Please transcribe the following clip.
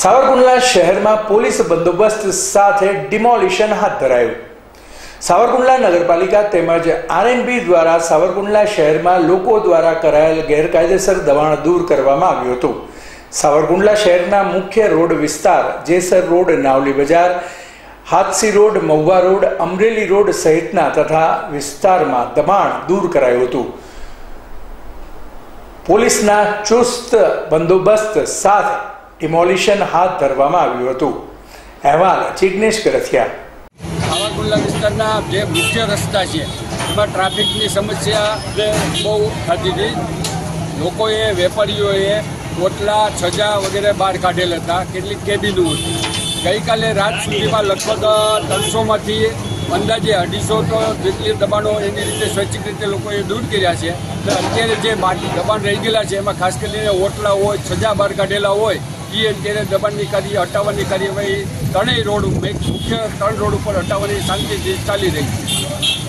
સાવરકુંડલા શહેરમાં પોલીસ બંદોબસ્ત સાથે ડિમોલિશન હાથ ધરાયું। સાવરકુંડલા નગરપાલિકા તેમજ આરએનબી દ્વારા સાવરકુંડલા શહેરમાં લોકો દ્વારા કરાયેલ ગેરકાયદેસર દબાણ દૂર કરવામાં આવ્યું હતું। સાવરકુંડલા શહેરના મુખ્ય રોડ વિસ્તાર જેસર રોડ, નાવલી બજાર, Hathsi road, Mahuva road, Amreli road સહિતના તથા વિસ્તારમાં દબાણ દૂર કરાયું હતું। પોલીસના ચુસ્ત બંદોબસ્ત સાથે ડિમોલિશન હાથ ધરવામાં આવ્યું હતું। અહેવાલ જિગ્નેશ કરથિયા। સાવરકુંડલા વિસ્તારના જે મુખ્ય રસ્તા છે એમાં ટ્રાફિકની સમસ્યા બહુ થતી હતી। લોકોએ, વેપારીઓએ કોટલા, છજા વગેરે બહાર કાઢેલ હતા, કેટલીક કેબિનો હતી। ગઈકાલે રાત સુધીમાં લગભગ 300માંથી અંદાજે 250 જેટલી દબાણો એની રીતે સ્વૈચ્છિક રીતે લોકોએ દૂર કર્યા છે। અત્યારે જે બાકી દબાણ રહી ગયેલા છે એમાં ખાસ કરીને ઓટલા હોય, છજા બહાર કાઢેલા હોય એ અત્યારે દબાણની હટાવવાની કાર્યવાહી ત્રણેય રોડ, મુખ્ય 3 રોડ ઉપર હટાવવાની શાંતિથી ચાલી રહી છે।